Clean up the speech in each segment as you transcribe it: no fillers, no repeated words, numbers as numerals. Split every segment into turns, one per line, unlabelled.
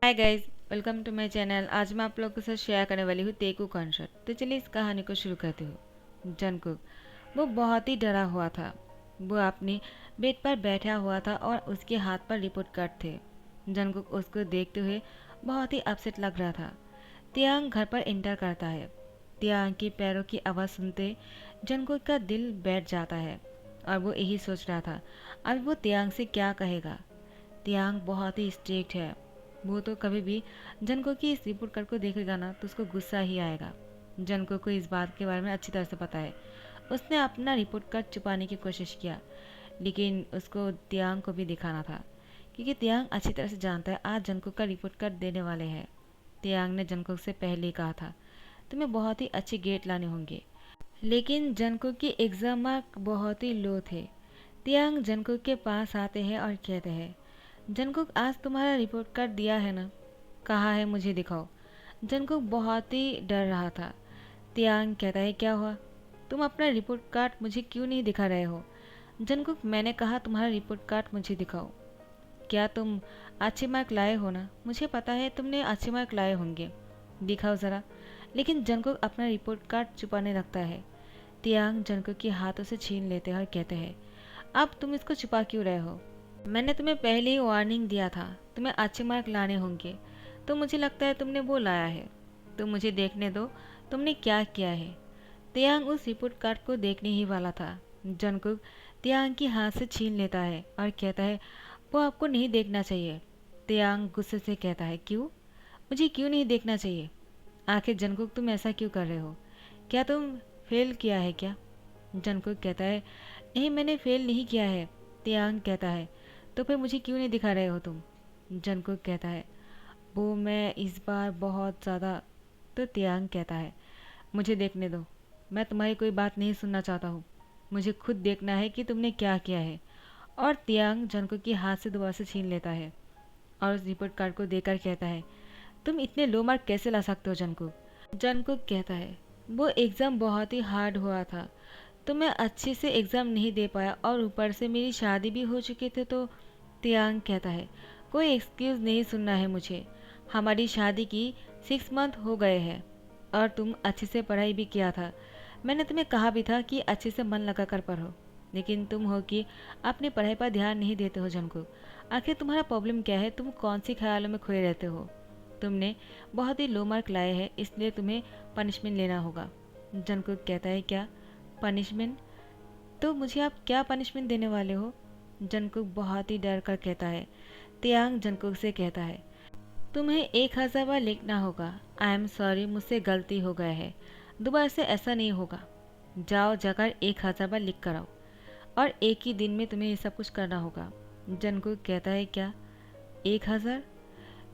Hi guys, welcome to my channel. आज मैं आप लोगों के साथ शेयर करने वाली हूँ तेकू कॉन्सर्ट। तो चलिए इस कहानी को शुरू करती हूँ। जंगकुक वो बहुत ही डरा हुआ था। वो अपनी बेड पर बैठा हुआ था और उसके हाथ पर रिपोर्ट कार्ड थे। जंगकुक उसको देखते हुए बहुत ही अपसेट लग रहा था। तियांग घर पर इंटर करता है। तियांग की पैरों की आवाज़ सुनते जंगकुक का दिल बैठ जाता है और वो यही सोच रहा था अब वो तियांग से क्या कहेगा। तियांग बहुत ही स्ट्रिक्ट है। वो तो कभी भी जनको की इस रिपोर्ट कार्ड को देखेगा ना तो उसको गुस्सा ही आएगा। जनको को इस बात के बारे में अच्छी तरह से पता है। उसने अपना रिपोर्ट कार्ड छुपाने की कोशिश किया, लेकिन उसको तियांग को भी दिखाना था, क्योंकि तियांग अच्छी तरह से जानता है आज जनको का रिपोर्ट कार्ड देने वाले हैं। तियांग ने जनको से पहले ही कहा था तुम्हें बहुत ही अच्छे गेट लाने होंगे, लेकिन जनको की एग्जाम मार्क बहुत ही लो थे। तियांग जनको के पास आते हैं और कहते हैं जंगकुक आज तुम्हारा रिपोर्ट कार्ड दिया है ना, कहा है मुझे दिखाओ। जंगकुक बहुत ही डर रहा था। तियांग कहता है क्या हुआ, तुम अपना रिपोर्ट कार्ड मुझे क्यों नहीं दिखा रहे हो। जंगकुक मैंने कहा तुम्हारा रिपोर्ट कार्ड मुझे दिखाओ। क्या तुम अच्छे मार्क लाए हो ना, मुझे पता है तुमने अच्छे मार्क लाए होंगे, दिखाओ ज़रा। लेकिन जंगकुक अपना रिपोर्ट कार्ड छुपाने लगता है। तियांग जंगकुक के हाथों से छीन लेते हैं और कहते हैं अब तुम इसको छुपा क्यों रहे हो। मैंने तुम्हें पहले ही वार्निंग दिया था तुम्हें अच्छे मार्क लाने होंगे, तो मुझे लगता है तुमने वो लाया है। तो मुझे देखने दो तुमने क्या किया है। तियांग उस रिपोर्ट कार्ड को देखने ही वाला था। जंगकुक तियांग की हाथ से छीन लेता है और कहता है वो आपको नहीं देखना चाहिए। तियांग गुस्से से कहता है क्यों, मुझे क्यों नहीं देखना चाहिए। आखिर जंगकुक तुम ऐसा क्यों कर रहे हो, क्या तुम फेल किया है क्या। जंगकुक कहता है नहीं मैंने फेल नहीं किया है। तियांग कहता है तो फिर मुझे क्यों नहीं दिखा रहे हो तुम। जंगकुक कहता है वो मैं इस बार बहुत ज़्यादा। तो तियांग कहता है मुझे देखने दो, मैं तुम्हारी कोई बात नहीं सुनना चाहता हूँ, मुझे खुद देखना है कि तुमने क्या किया है। और तियांग जंगकुक की हाथ से दोबारा से छीन लेता है और उस रिपोर्ट कार्ड को देकर कहता है तुम इतने लो मार्क कैसे ला सकते हो जंगकुक। जंगकुक कहता है वो एग्ज़ाम बहुत ही हार्ड हुआ था, तो मैं अच्छे से एग्ज़ाम नहीं दे पाया और ऊपर से मेरी शादी भी हो चुकी थी। तो तियांग कहता है कोई एक्सक्यूज़ नहीं सुनना है मुझे, हमारी शादी की 6 मंथ हो गए हैं और तुम अच्छे से पढ़ाई भी किया था। मैंने तुम्हें कहा भी था कि अच्छे से मन लगा कर पढ़ो, लेकिन तुम हो कि अपनी पढ़ाई पर ध्यान नहीं देते हो। जंको आखिर तुम्हारा प्रॉब्लम क्या है, तुम कौन सी ख्यालों में खोए रहते हो। तुमने बहुत ही लो मार्क लाए हैं, इसलिए तुम्हें पनिशमेंट लेना होगा। जंकुक कहता है क्या पनिशमेंट, तो मुझे आप क्या पनिशमेंट देने वाले हो। जंकुक बहुत ही डर कर कहता है। तियांग जंकुक से कहता है तुम्हें 1,000 बार लिखना होगा आई एम सॉरी मुझसे गलती हो गया है, दोबारा से ऐसा नहीं होगा। जाओ जाकर 1,000 बार लिख कर आओ और एक ही दिन में तुम्हें ये सब कुछ करना होगा। जंकुक कहता है क्या 1,000,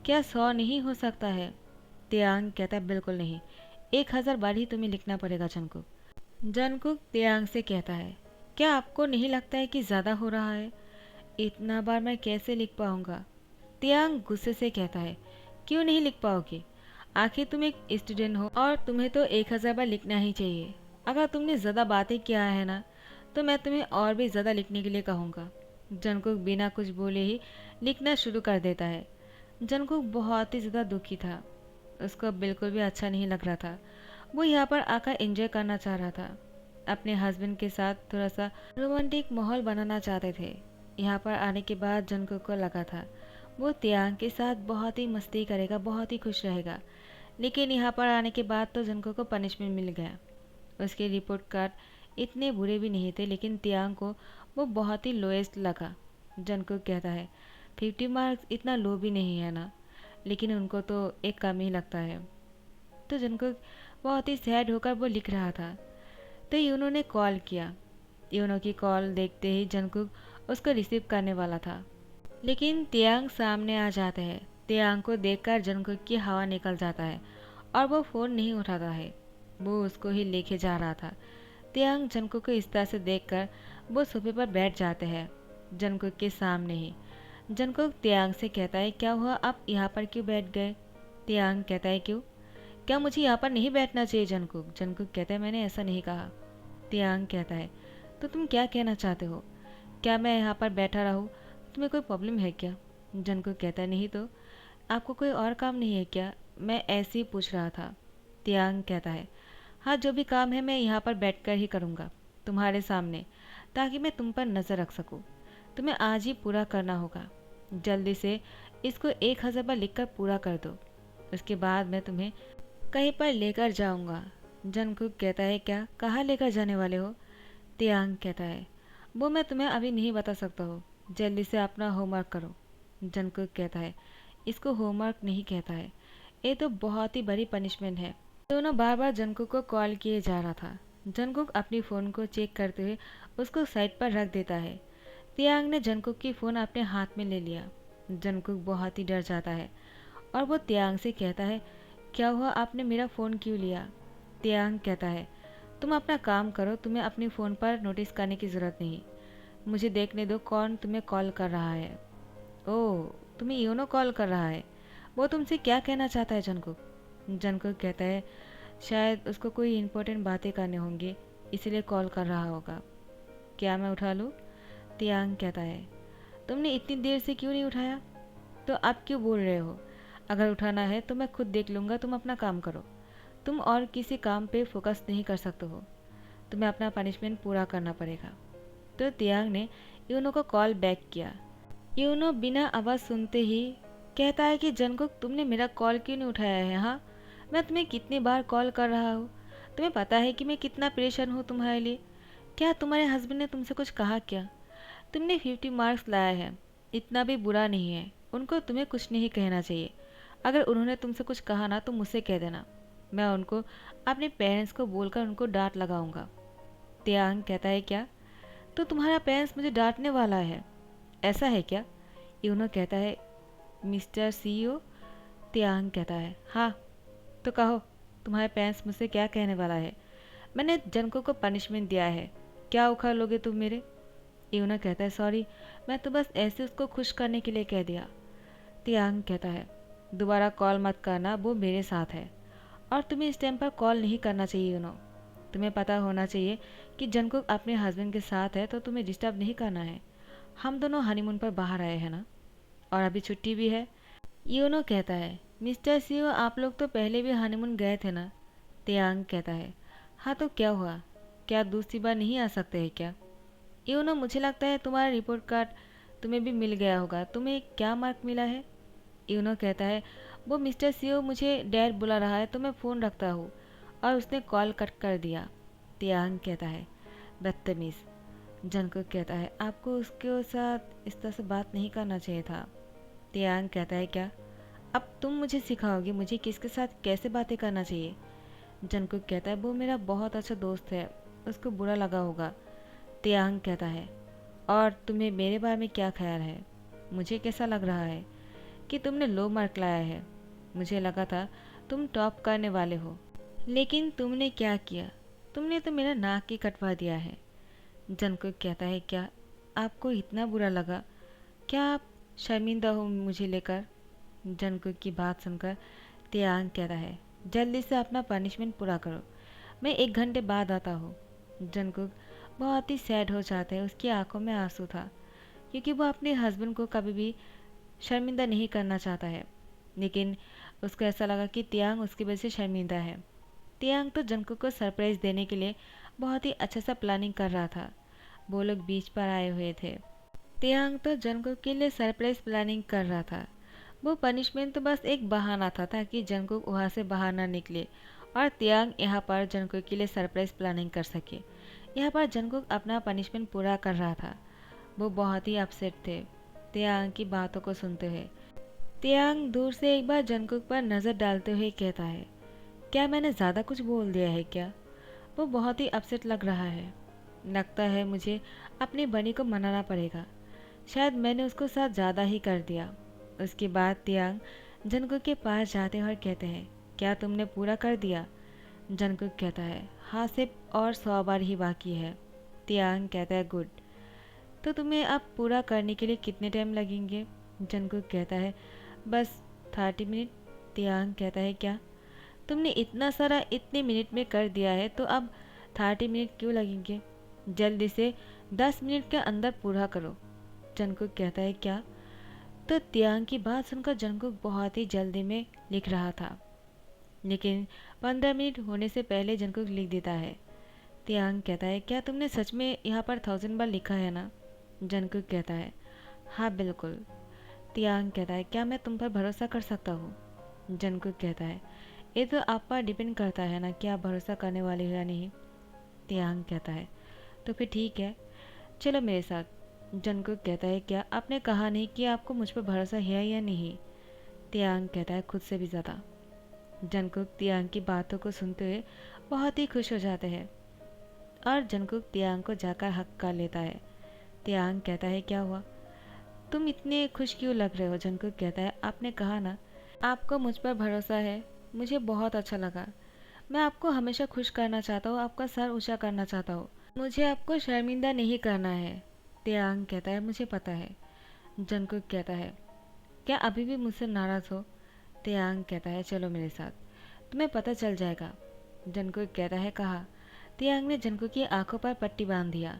क्या 100 नहीं हो सकता है। तियांग कहता है बिल्कुल नहीं, 1,000 बार ही तुम्हें लिखना पड़ेगा जंकुक। जंकुक तियांग से कहता है क्या आपको नहीं लगता है कि ज़्यादा हो रहा है, इतना बार मैं कैसे लिख पाऊंगा। तियांग गुस्से से कहता है क्यों नहीं लिख पाओगे, आखिर तुम एक स्टूडेंट हो और तुम्हें तो 1,000 बार लिखना ही चाहिए। अगर तुमने ज़्यादा बातें किया है ना, तो मैं तुम्हें और भी ज़्यादा लिखने के लिए कहूँगा। जंकुक बिना कुछ बोले ही लिखना शुरू कर देता है। जंकुक बहुत ही ज़्यादा दुखी था, उसको बिल्कुल भी अच्छा नहीं लग रहा था। वो यहाँ पर आकर एंजॉय करना चाह रहा था, अपने हस्बैंड के साथ थोड़ा सा रोमांटिक माहौल बनाना चाहते थे। यहाँ पर आने के बाद जंकुक को लगा था वो तियांग के साथ बहुत ही मस्ती करेगा, बहुत ही खुश रहेगा। लेकिन यहाँ पर आने के बाद तो जंकुक को पनिशमेंट मिल गया। उसके रिपोर्ट कार्ड इतने बुरे भी नहीं थे, लेकिन तियांग को वो बहुत ही लोएस्ट लगा। जंकुक कहता है 50 मार्क्स इतना लो भी नहीं है ना, लेकिन उनको तो एक कम ही लगता है। तो जंकुक बहुत ही सैड होकर वो लिख रहा था। तो यूनो ने कॉल किया। यूनो की कॉल देखते ही जंकुक उसको रिसीव करने वाला था, लेकिन तियांग सामने आ जाते हैं। तियांग को देखकर जंकुक की हवा निकल जाता है और वो फ़ोन नहीं उठाता है। वो उसको ही लेके जा रहा था। तियांग जंकुक को इस तरह से देखकर वो सोफे पर बैठ जाते हैं, जंकुक के सामने ही। जंकुक तियांग से कहता है क्या हुआ, आप यहाँ पर क्यों बैठ गए। तियांग कहता है क्यों, क्या मुझे यहाँ पर नहीं बैठना चाहिए। जंकुक जंकुक कहता है मैंने ऐसा नहीं कहा। तियांग कहता है तो तुम क्या कहना चाहते हो, क्या मैं यहाँ पर बैठा रहूँ, तुम्हें कोई प्रॉब्लम है क्या। जंकुक कहता है नहीं तो आपको कोई और काम नहीं है क्या? मैं ऐसे ही पूछ रहा था। तियांग कहता है, हाँ जो भी काम है मैं यहाँ पर बैठकर ही करूँगा, तुम्हारे सामने, ताकि मैं तुम पर नज़र रख सकूँ। तुम्हें आज ही पूरा करना होगा। जल्दी से इसको 1000 बार लिखकर पूरा कर दो। उसके बाद मैं तुम्हें कहीं पर लेकर जाऊँगा। जंगकुक कहता है, क्या? कहाँ लेकर जाने वाले हो? तियांग कहता है, वो मैं तुम्हें अभी नहीं बता सकता हूँ। जल्दी से अपना होमवर्क करो। जंगकुक कहता है, इसको होमवर्क नहीं कहता है, ये तो बहुत ही बड़ी पनिशमेंट है। दोनों बार बार जंगकुक को कॉल किए जा रहा था। जंगकुक अपनी फ़ोन को चेक करते हुए उसको साइड पर रख देता है। तियांग ने जंगकुक की फ़ोन अपने हाथ में ले लिया। जंगकुक बहुत ही डर जाता है और वो तियांग से कहता है, क्या हुआ, आपने मेरा फ़ोन क्यों लिया? तियांग कहता है, तुम अपना काम करो, तुम्हें अपनी फ़ोन पर नोटिस करने की ज़रूरत नहीं। मुझे देखने दो कौन तुम्हें कॉल कर रहा है। ओह, तुम्हें यूनो कॉल कर रहा है। वो तुमसे क्या कहना चाहता है? जंगकुक जंगकुक कहता है, शायद उसको कोई इम्पोर्टेंट बातें करने होंगी, इसलिए कॉल कर रहा होगा। क्या मैं उठा लूँ? तियांग कहता है, तुमने इतनी देर से क्यों नहीं उठाया? तो आप क्यों बोल रहे हो? अगर उठाना है तो मैं खुद देख लूँगा, तुम अपना काम करो। तुम और किसी काम पे फोकस नहीं कर सकते हो। तुम्हें अपना पनिशमेंट पूरा करना पड़ेगा। तो तियांग ने यूनो को कॉल बैक किया। यूनो बिना आवाज़ सुनते ही कहता है कि जंगकुक, तुमने मेरा कॉल क्यों नहीं उठाया है? हाँ, मैं तुम्हें कितनी बार कॉल कर रहा हूँ। तुम्हें पता है कि मैं कितना परेशान हूँ तुम्हारे लिए। क्या तुम्हारे हस्बैंड ने तुमसे कुछ कहा क्या? तुमने 50 मार्क्स लाया है, इतना भी बुरा नहीं है। उनको तुम्हें कुछ नहीं कहना चाहिए। अगर उन्होंने तुमसे कुछ कहा ना तो मुझसे कह देना। मैं उनको अपने पेरेंट्स को बोलकर उनको डांट लगाऊंगा। तियांग कहता है, क्या? तो तुम्हारा पेरेंट्स मुझे डांटने वाला है, ऐसा है क्या? यूनो कहता है, मिस्टर सीईओ। तियांग कहता है, हाँ, तो कहो, तुम्हारे पेरेंट्स मुझसे क्या कहने वाला है? मैंने जंको को पनिशमेंट दिया है, क्या उखाड़ लोगे तुम मेरे? यूनो कहता है, सॉरी, मैं तो बस ऐसे उसको खुश करने के लिए कह दिया। तियांग कहता है, दोबारा कॉल मत करना, वो मेरे साथ है और तुम्हें इस टाइम पर कॉल नहीं करना चाहिए। यूनो, तुम्हें पता होना चाहिए कि जंकुक अपने हस्बैंड के साथ है, तो तुम्हें डिस्टर्ब नहीं करना है। हम दोनों हनीमून पर बाहर आए हैं ना, और अभी छुट्टी भी है। यूनो कहता है, मिस्टर सीओ, आप लोग तो पहले भी हनीमून गए थे ना? तियांग कहता है, हाँ, तो क्या हुआ? क्या दूसरी बार नहीं आ सकते हैं क्या? यूनो, मुझे लगता है तुम्हारा रिपोर्ट कार्ड तुम्हें भी मिल गया होगा। तुम्हें क्या मार्क मिला है? यूनो कहता है, वो मिस्टर सीओ मुझे डैड बुला रहा है, तो मैं फ़ोन रखता हूँ, और उसने कॉल कट कर दिया। तियांग कहता है, बदतमीज़। जंकुक कहता है, आपको उसके साथ इस तरह से बात नहीं करना चाहिए था। तियांग कहता है, क्या अब तुम मुझे सिखाओगे मुझे किसके साथ कैसे बातें करना चाहिए? जंकुक कहता है, वो मेरा बहुत अच्छा दोस्त है, उसको बुरा लगा होगा। तियांग कहता है, और तुम्हें मेरे बारे में क्या ख्याल है? मुझे कैसा लग रहा है कि तुमने लो मार्क लाया है? मुझे लगा था तुम टॉप करने वाले हो, लेकिन तुमने क्या किया? तुमने तो मेरा नाक ही कटवा दिया है। जंकुक कहता है, क्या आपको इतना बुरा लगा? क्या आप शर्मिंदा हो मुझे लेकर? जंकुक की बात सुनकर तियांग कहता है, जल्दी से अपना पनिशमेंट पूरा करो, मैं 1 घंटे बाद आता हूँ। जंकुक बहुत ही सैड हो जाता है, उसकी आंखों में आंसू था, क्योंकि वो अपने हस्बैंड को कभी भी शर्मिंदा नहीं करना चाहता है, लेकिन उसको ऐसा लगा कि तियांग उसकी वजह से शर्मिंदा है। तियांग तो जंकुक को सरप्राइज़ देने के लिए बहुत ही अच्छा सा प्लानिंग कर रहा था। वो लोग बीच पर आए हुए थे। तियांग तो जंकुक के लिए सरप्राइज प्लानिंग कर रहा था। वो पनिशमेंट तो बस एक बहाना था ताकि जंकुक वहाँ से बाहर ना निकले और तियांग यहाँ पर जंकुक के लिए सरप्राइज प्लानिंग कर सके। यहाँ पर जंकुक अपना पनिशमेंट पूरा कर रहा था। वो बहुत ही अपसेट थे तियांग की बातों को सुनते हुए। तियांग दूर से एक बार जंकुक पर नज़र डालते हुए कहता है, क्या मैंने ज़्यादा कुछ बोल दिया है क्या? वो बहुत ही अपसेट लग रहा है। लगता है मुझे अपनी बनी को मनाना पड़ेगा। शायद मैंने उसको साथ ज़्यादा ही कर दिया। उसके बाद तियांग जंकुक के पास जाते हैं और कहते हैं, क्या तुमने पूरा कर दिया? जंकुक कहता है, हाँ, सिर्फ और 100 बार ही बाकी है। तियांग कहता है, गुड। तो तुम्हें अब पूरा करने के लिए कितने टाइम लगेंगे? जंकुक कहता है, बस 30 मिनट। तियांग कहता है, क्या तुमने इतना सारा इतने मिनट में कर दिया है, तो अब 30 मिनट क्यों लगेंगे? जल्दी से 10 मिनट के अंदर पूरा करो। जंकुक कहता है, क्या तो तियांग की बात सुनकर जंगकुक बहुत ही जल्दी में लिख रहा था, लेकिन 15 मिनट होने से पहले जंगकुक लिख देता है। तियांग कहता है, क्या तुमने सच में यहाँ पर 1000 बार लिखा है ना? जंगकुक कहता है, हाँ बिल्कुल। तियांग कहता है, क्या मैं तुम पर भरोसा कर सकता हूँ? जंगकुक कहता है, ये तो आप पर डिपेंड करता है ना कि आप भरोसा करने वाले हो या नहीं। तियांग कहता है, तो फिर ठीक है, चलो मेरे साथ। जंगकुक कहता है, क्या आपने कहा नहीं कि आपको मुझ पर भरोसा है या नहीं? तियांग कहता है, खुद से भी ज़्यादा। जंगकुक तियांग की बातों को सुनते हुए बहुत ही खुश हो जाते हैं और जंगकुक तियांग को जाकर हक कर लेता है। तियांग कहता है, क्या हुआ, तुम इतने खुश क्यों लग रहे हो? जंगकुक कहता है, आपने कहा ना आपको मुझ पर भरोसा है, मुझे बहुत अच्छा लगा। मैं आपको हमेशा खुश करना चाहता हूँ, आपका सर ऊंचा करना चाहता हूँ, मुझे आपको शर्मिंदा नहीं करना है। तियांग कहता है, मुझे पता है। जंगकुक कहता है, क्या अभी भी मुझसे नाराज़ हो? तियांग कहता है, चलो मेरे साथ, तुम्हें पता चल जाएगा। जंगकुक कहता है, कहा। तियांग ने जंगकुक की आंखों पर पट्टी बांध दिया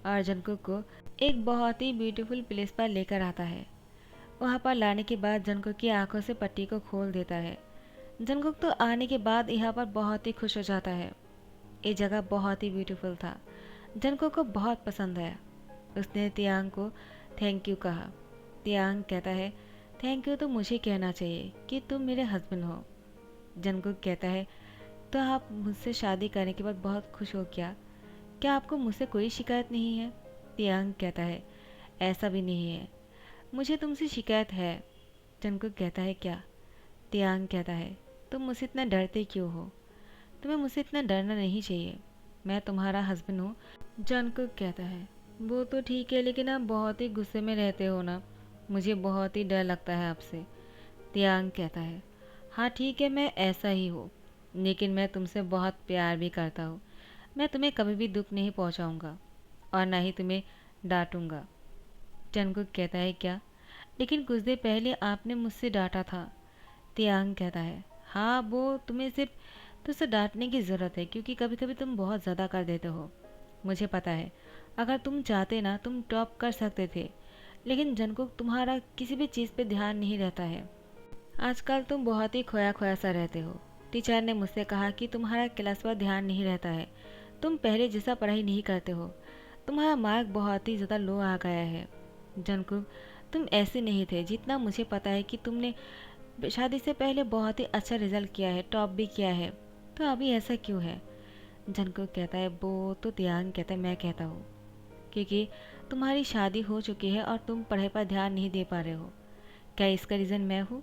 और जंगकुक को एक बहुत ही ब्यूटीफुल प्लेस पर लेकर आता है। वहाँ पर लाने के बाद जंगकुक की आंखों से पट्टी को खोल देता है। जंगकुक तो आने के बाद यहाँ पर बहुत ही खुश हो जाता है। ये जगह बहुत ही ब्यूटीफुल था। जंगकुक को बहुत पसंद आया। उसने तियांग को थैंक यू कहा। तियांग कहता है, थैंक यू तो मुझे कहना चाहिए कि तुम मेरे हस्बैंड हो। जंगकुक कहता है, तो आप मुझसे शादी करने के बाद बहुत खुश हो क्या? क्या आपको मुझसे कोई शिकायत नहीं है? तियांग कहता है, ऐसा भी नहीं है, मुझे तुमसे शिकायत है। जंगकुक कहता है, क्या? तियांग कहता है, तुम मुझसे इतना डरते क्यों हो? तुम्हें मुझसे इतना डरना नहीं चाहिए, मैं तुम्हारा हस्बैंड हूँ। जंगकुक कहता है, वो तो ठीक है, लेकिन आप बहुत ही गुस्से में रहते हो ना, मुझे बहुत ही डर लगता है आपसे। तियांग कहता है, हाँ ठीक है, मैं ऐसा ही हूँ, लेकिन मैं तुमसे बहुत प्यार भी करता हूँ। मैं तुम्हें कभी भी दुख नहीं पहुँचाऊँगा और ना ही तुम्हें डांटूँगा। जंगकुक कहता है, क्या? लेकिन कुछ देर पहले आपने मुझसे डांटा था। तियांग कहता है, हाँ वो तुम्हें सिर्फ तुझसे डांटने की ज़रूरत है क्योंकि कभी कभी तुम बहुत ज़्यादा कर देते हो। मुझे पता है, अगर तुम चाहते ना तुम टॉप कर सकते थे, लेकिन जंगकुक तुम्हारा किसी भी चीज़ पे ध्यान नहीं रहता है। आजकल तुम बहुत ही खोया खोया सा रहते हो। टीचर ने मुझसे कहा कि तुम्हारा क्लास पर ध्यान नहीं रहता है, तुम पहले जैसा पढ़ाई नहीं करते हो, तुम्हारा मार्क बहुत ही ज़्यादा लो आ गया है। जंगकुक, तुम ऐसे नहीं थे, जितना मुझे पता है कि तुमने शादी से पहले बहुत ही अच्छा रिजल्ट किया है, टॉप भी किया है, तो अभी ऐसा क्यों है? जंगकुक कहता है, वो तो तियांग कहता है, मैं कहता हूँ क्योंकि तुम्हारी शादी हो चुकी है और तुम पढ़ाई पर ध्यान नहीं दे पा रहे हो। क्या इसका रीज़न मैं हूँ?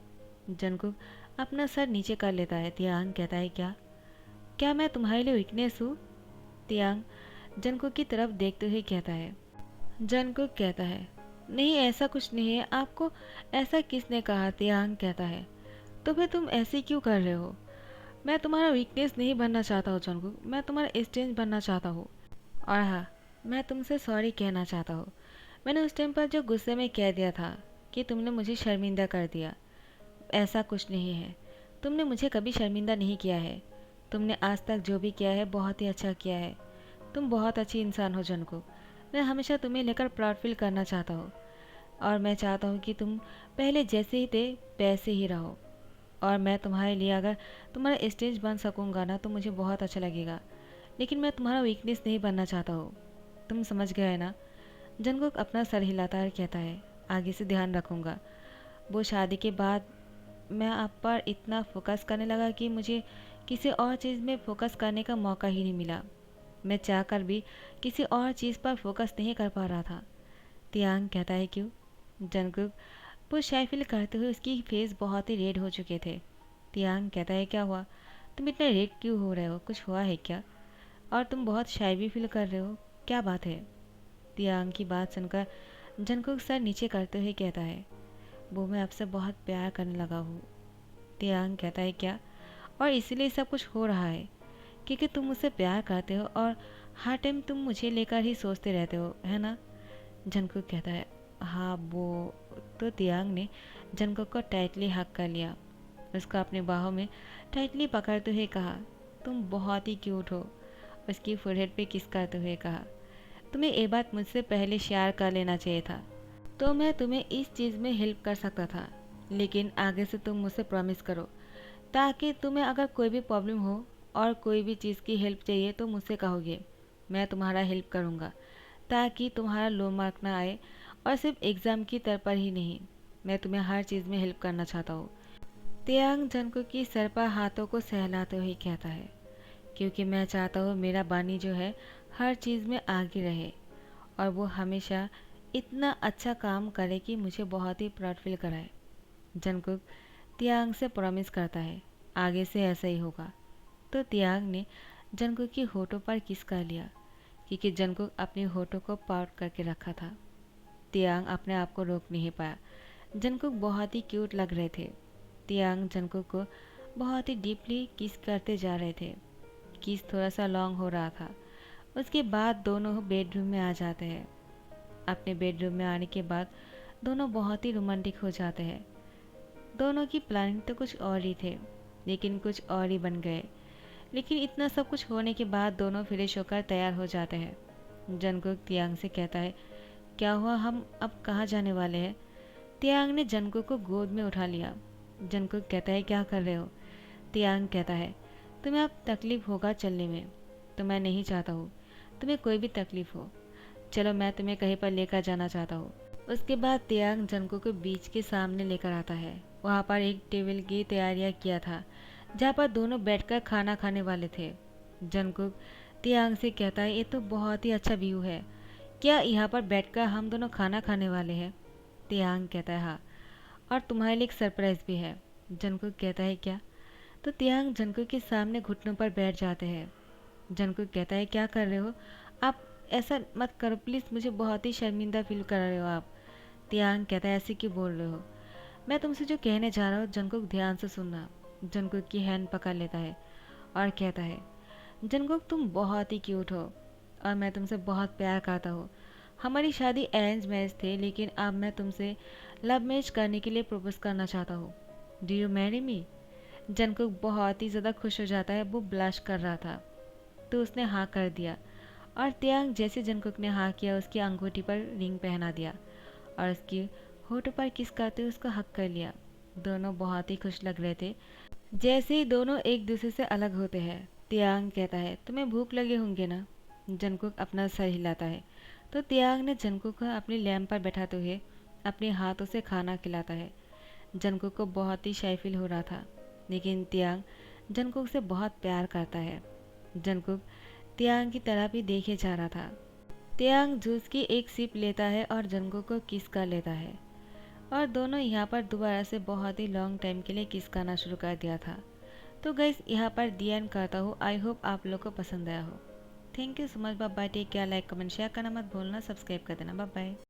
जंगकुक अपना सर नीचे कर लेता है। तियांग कहता है, क्या? क्या मैं तुम्हारे लिए वीकनेस हूँ? तियांग जंगकुक की तरफ देखते हुए कहता है। जंगकुक कहता है, नहीं ऐसा कुछ नहीं है, आपको ऐसा किसने कहा? तियांग कहता है, तो फिर तुम ऐसे क्यों कर रहे हो? मैं तुम्हारा वीकनेस नहीं बनना चाहता हूँ जंगकुक, मैं तुम्हारा स्ट्रेंथ बनना चाहता हूँ। और हाँ, मैं तुमसे सॉरी कहना चाहता हूँ। मैंने उस टाइम पर जो गुस्से में कह दिया था कि तुमने मुझे शर्मिंदा कर दिया, ऐसा कुछ नहीं है। तुमने मुझे कभी शर्मिंदा नहीं किया है। तुमने आज तक जो भी किया है बहुत ही अच्छा किया है। तुम बहुत अच्छी इंसान हो जंगकुक। मैं हमेशा तुम्हें लेकर प्राउड फील करना चाहता हूँ और मैं चाहता हूँ कि तुम पहले जैसे ही थे वैसे ही रहो। और मैं तुम्हारे लिए अगर तुम्हारा स्टेज बन सकूँगा ना तो मुझे बहुत अच्छा लगेगा, लेकिन मैं तुम्हारा वीकनेस नहीं बनना चाहता हूँ। तुम समझ गए ना? जंगकुक अपना सर हिलाता है, कहता है, आगे से ध्यान रखूँगा। वो शादी के बाद मैं आप पर इतना फोकस करने लगा कि मुझे किसी और चीज़ में फोकस करने का मौका ही नहीं मिला। मैं चाहकर भी किसी और चीज़ पर फोकस नहीं कर पा रहा था। तियांग कहता है, क्यों? जंगकुक वो शाय फील करते हुए उसकी फेस बहुत ही रेड हो चुके थे। तियांग कहता है, क्या हुआ? तुम इतना रेड क्यों हो रहे हो? कुछ हुआ है क्या? और तुम बहुत शाय भी फील कर रहे हो, क्या बात है? तियांग की बात सुनकर जंगकुक सर नीचे करते हुए कहता है, वो मैं आपसे बहुत प्यार करने लगा हूँ। तियांग कहता है, क्या? और इसीलिए सब कुछ हो रहा है क्योंकि तुम मुझसे प्यार करते हो और हर टाइम तुम मुझे लेकर ही सोचते रहते हो, है ना? जंगकुक कहता है, हाँ वो। तो तियांग ने जंगकुक को टाइटली हक कर लिया। उसको अपने बाहों में टाइटली पकड़ते हुए कहा, तुम बहुत ही क्यूट हो। उसकी फोरहेड पे किस करते हुए कहा, तुम्हें ये बात मुझसे पहले शेयर कर लेना चाहिए था। तो मैं तुम्हें इस चीज़ में हेल्प कर सकता था, लेकिन आगे से तुम मुझसे प्रॉमिस करो, ताकि तुम्हें अगर कोई भी प्रॉब्लम हो और कोई भी चीज़ की हेल्प चाहिए तो मुझसे कहोगे। मैं तुम्हारा हेल्प करूँगा, ताकि तुम्हारा लो मार्क ना आए। और सिर्फ एग्ज़ाम की तरफ पर ही नहीं, मैं तुम्हें हर चीज़ में हेल्प करना चाहता हूँ। त्यांग जंको की सर पर हाथों को सहलाते हुए कहता है, क्योंकि मैं चाहता हूँ मेरा बानी जो है हर चीज़ में आगे रहे, और वो हमेशा इतना अच्छा काम करे कि मुझे बहुत ही प्राउड फील कराए। जंकुक तियांग से प्रॉमिस करता है, आगे से ऐसा ही होगा। तो तियांग ने जंकुक की होठों पर किस कर लिया, क्योंकि जंकुक अपनी होठों को पाउट करके रखा था। तियांग अपने आप को रोक नहीं पाया। जंकुक बहुत ही क्यूट लग रहे थे। तियांग जंकुक को बहुत ही डीपली किस करते जा रहे थे। किस थोड़ा सा लॉन्ग हो रहा था। उसके बाद दोनों बेडरूम में आ जाते हैं। अपने बेडरूम में आने के बाद दोनों बहुत ही रोमांटिक हो जाते हैं। दोनों की प्लानिंग तो कुछ और ही थे, लेकिन कुछ और ही बन गए। लेकिन इतना सब कुछ होने के बाद दोनों फ्रेश होकर तैयार हो जाते हैं। जंकुक तियांग से कहता है, क्या हुआ, हम अब कहाँ जाने वाले हैं? तियांग ने जंकुक को गोद में उठा लिया। जंकुक कहता है, क्या कर रहे हो? तियांग कहता है, तुम्हें अब तकलीफ होगा चलने में, तो मैं नहीं चाहता हूँ तुम्हें कोई भी तकलीफ हो। चलो, मैं तुम्हें कहीं पर लेकर जाना चाहता हूँ। उसके बाद तियांग जंकुक को बीच के सामने लेकर आता है। वहाँ पर एक टेबल की तैयारियाँ किया था, जहाँ पर दोनों बैठकर खाना खाने वाले थे। जंकुक तियांग से कहता है, ये तो बहुत ही अच्छा व्यू है, क्या यहाँ पर बैठकर हम दोनों खाना खाने वाले हैं? तियांग कहता है, हाँ, और तुम्हारे लिए एक सरप्राइज भी है। जंकुक कहता है, क्या? तो तियांग जंकुक के सामने घुटनों पर बैठ जाते हैं। जंकुक कहता है, क्या कर रहे हो आप? ऐसा मत करो प्लीज़, मुझे बहुत ही शर्मिंदा फील कर रहे हो आप। तियांग कहता है, ऐसे क्यों बोल रहे हो? मैं तुमसे जो कहने जा रहा हूँ जंकुक ध्यान से सुनना। जंकुक की हैंड पकड़ लेता है और कहता है, जंकुक तुम बहुत ही क्यूट हो और मैं तुमसे बहुत प्यार करता हूँ। हमारी शादी अरेंज मैरिज थी, लेकिन अब मैं तुमसे लव मैरिज करने के लिए प्रपोज करना चाहता हूँ। Do you marry me? Jungkook बहुत ही ज़्यादा खुश हो जाता है, वो ब्लश कर रहा था, तो उसने हाँ कर दिया। और तियांग जैसे जंकुक ने हाँ किया, उसकी अंगूठी पर रिंग पहना दिया और उसकी होठों पर किस करते हुए उसको हक कर लिया। दोनों बहुत ही खुश लग रहे थे। जैसे ही दोनों एक दूसरे से अलग होते हैं, तियांग कहता है, तुम्हें भूख लगे होंगे ना? जंकुक अपना सर हिलाता है। तो तियांग ने जंकुक को अपनी लैम्प पर बैठाते हुए अपने हाथों से खाना खिलाता है। जंकुक को बहुत ही शाय फील हो रहा था, लेकिन तियांग जंकुक से बहुत प्यार करता है। जंकुक तियांग की तरफ ही देखे जा रहा था। तियांग जूस की एक सिप लेता है और जंकुक को किस कर लेता है, और दोनों यहाँ पर दोबारा से बहुत ही लॉन्ग टाइम के लिए किस करना शुरू कर दिया था। तो गाइस, यहाँ पर दी एंड करता हूँ। आई होप आप लोग को पसंद आया हो। Thank you so much. Bye bye, take care, like comment share करना मत भूलना, सब्सक्राइब कर देना। बाय बाय।